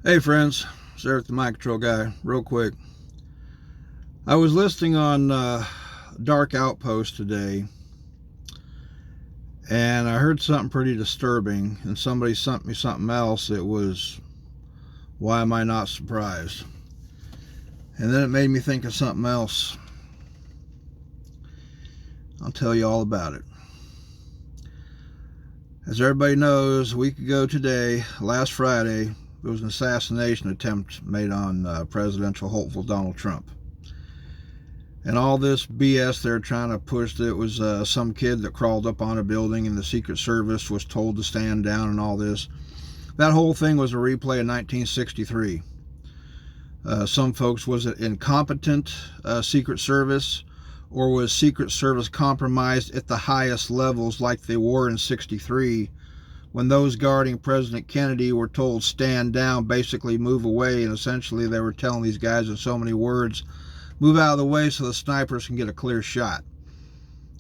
Hey friends, it's Eric the Mind Control Guy. Real quick, I was listening on Dark Outpost today, and I heard something pretty disturbing, and somebody sent me something else. It was, why am I not surprised? And then it made me think of something else. I'll tell you all about it. As everybody knows, a week ago today, last Friday, there was an assassination attempt made on presidential hopeful Donald Trump. And all this BS they're trying to push that it was some kid that crawled up on a building and the Secret Service was told to stand down and all this. That whole thing was a replay of 1963. Some folks, was it incompetent Secret Service, or was Secret Service compromised at the highest levels like they were in 63? When those guarding President Kennedy were told stand down, basically move away, and essentially they were telling these guys in so many words, move out of the way so the snipers can get a clear shot.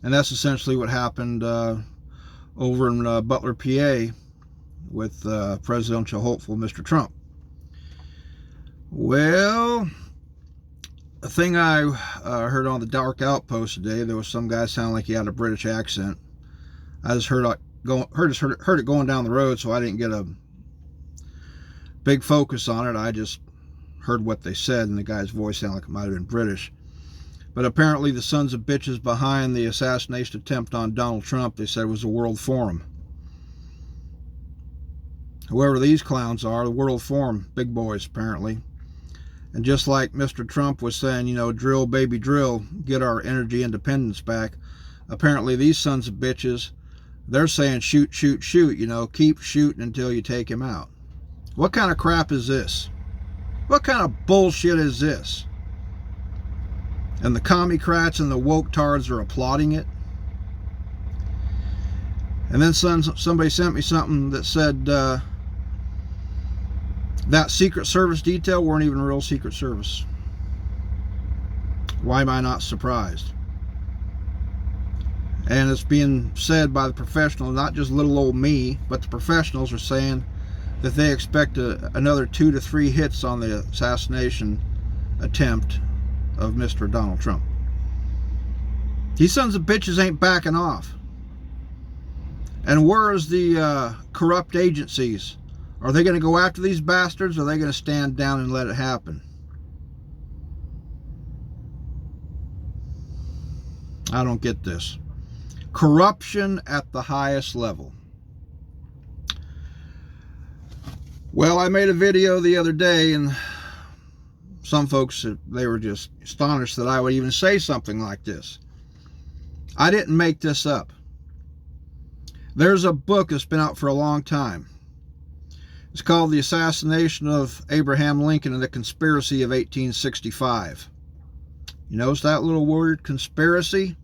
And that's essentially what happened over in Butler, PA with presidential hopeful Mr. Trump. Well, a thing I heard on the Dark Outpost today, there was some guy sounding like he had a British accent. I just heard it going down the road, so I didn't get a big focus on it. I just heard what they said, and the guy's voice sounded like it might have been British. But apparently the sons of bitches behind the assassination attempt on Donald Trump, they said, was the World Forum. Whoever these clowns are, the World Forum, big boys apparently. And just like Mr. Trump was saying, you know, drill baby drill, get our energy independence back, apparently these sons of bitches, they're saying shoot, shoot, shoot, you know, keep shooting until you take him out. What kind of crap is this? What kind of bullshit is this? And the commie-crats and the woke tards are applauding it. And then somebody sent me something that said that Secret Service detail weren't even real Secret Service. Why am I not surprised? And it's being said by the professionals, not just little old me, but the professionals are saying that they expect another 2 to 3 hits on the assassination attempt of Mr. Donald Trump. These sons of bitches ain't backing off. And where is the corrupt agencies? Are they going to go after these bastards, or are they going to stand down and let it happen? I don't get this. Corruption at the highest level. Well, I made a video the other day, and some folks, they were just astonished that I would even say something like this. I didn't make this up. There's a book that's been out for a long time. It's called The Assassination of Abraham Lincoln and the Conspiracy of 1865. You notice that little word, conspiracy?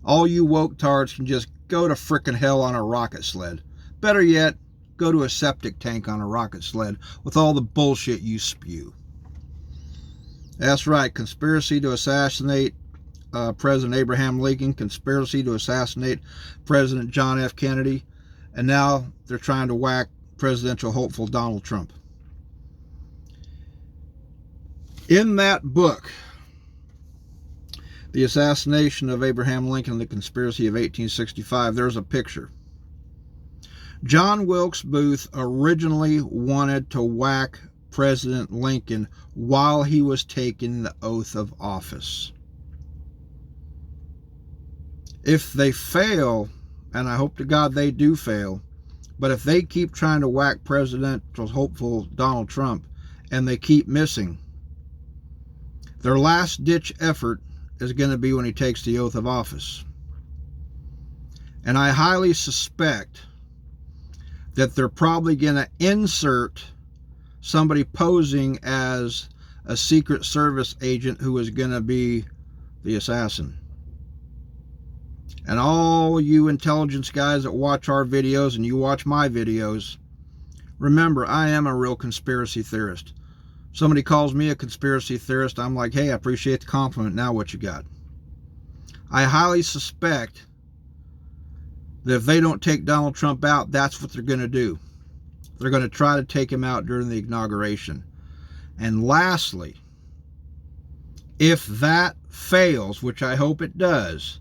All you woke tards can just go to frickin' hell on a rocket sled. Better yet, go to a septic tank on a rocket sled with all the bullshit you spew. That's right, conspiracy to assassinate President Abraham Lincoln, conspiracy to assassinate President John F. Kennedy, and now they're trying to whack presidential hopeful Donald Trump. In that book, The Assassination of Abraham Lincoln and the Conspiracy of 1865, there's a picture. John Wilkes Booth originally wanted to whack President Lincoln while he was taking the oath of office. If they fail, and I hope to God they do fail, but if they keep trying to whack presidential hopeful Donald Trump and they keep missing, their last-ditch effort is going to be when he takes the oath of office. And I highly suspect that they're probably going to insert somebody posing as a Secret Service agent who is going to be the assassin. And all you intelligence guys that watch our videos and you watch my videos, remember, I am a real conspiracy theorist. Somebody calls me a conspiracy theorist, I'm like, hey, I appreciate the compliment, now what you got? I highly suspect that if they don't take Donald Trump out, that's what they're going to do. They're going to try to take him out during the inauguration. And lastly, if that fails, which I hope it does,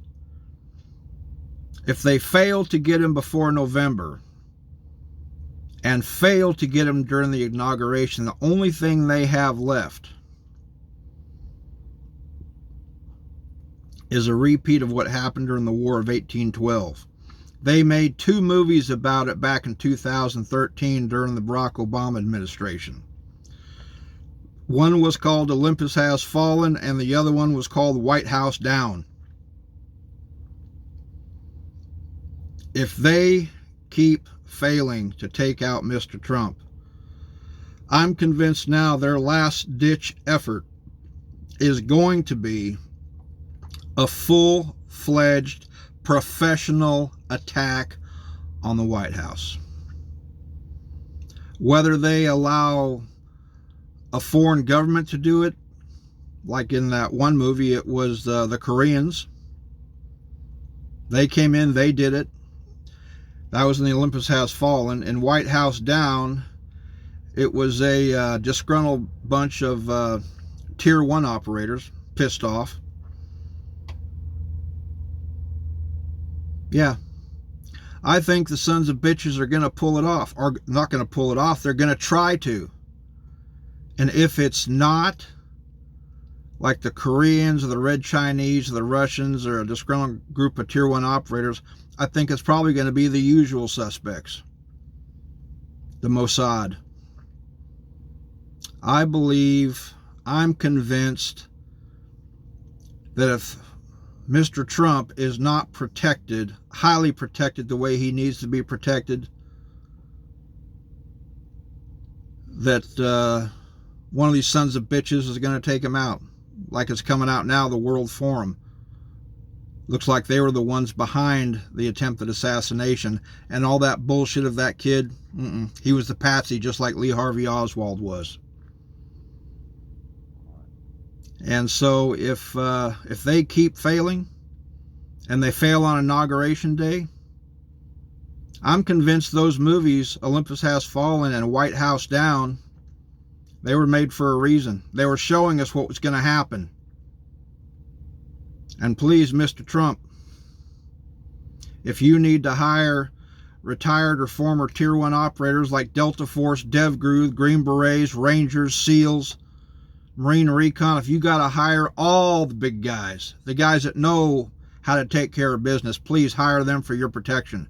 if they fail to get him before November and fail to get him during the inauguration, the only thing they have left is a repeat of what happened during the War of 1812. They made 2 movies about it back in 2013 during the Barack Obama administration. One was called Olympus Has Fallen, and the other one was called Whitehouse Down. If they keep failing to take out Mr. Trump, I'm convinced now their last-ditch effort is going to be a full-fledged professional attack on the White House. Whether they allow a foreign government to do it, like in that one movie, it was the Koreans. They came in, they did it. That was in the Olympus Has Fallen. In Whitehouse Down, it was a disgruntled bunch of Tier 1 operators, pissed off. Yeah, I think the sons of bitches are going to pull it off. Or not going to pull it off, they're going to try to. And if it's not like the Koreans or the Red Chinese or the Russians or a disgruntled group of Tier 1 operators, I think it's probably going to be the usual suspects. The Mossad. I'm convinced that if Mr. Trump is not protected, highly protected the way he needs to be protected, that one of these sons of bitches is going to take him out. Like it's coming out now, the World Forum. Looks like they were the ones behind the attempted assassination and all that bullshit of that kid. He was the patsy, just like Lee Harvey Oswald was. And so if they keep failing and they fail on Inauguration Day, I'm convinced those movies, Olympus Has Fallen and Whitehouse Down, they were made for a reason. They were showing us what was going to happen. And please, Mr. Trump, if you need to hire retired or former Tier 1 operators like Delta Force, DevGru, Green Berets, Rangers, SEALs, Marine Recon, if you got to hire all the big guys, the guys that know how to take care of business, please hire them for your protection.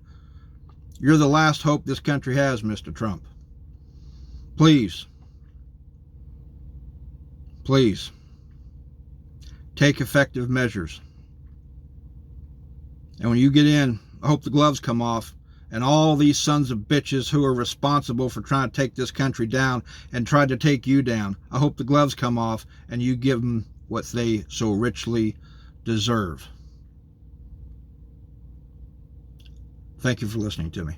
You're the last hope this country has, Mr. Trump. Please, please, take effective measures. And when you get in, I hope the gloves come off, and all these sons of bitches who are responsible for trying to take this country down and tried to take you down, I hope the gloves come off and you give them what they so richly deserve. Thank you for listening to me.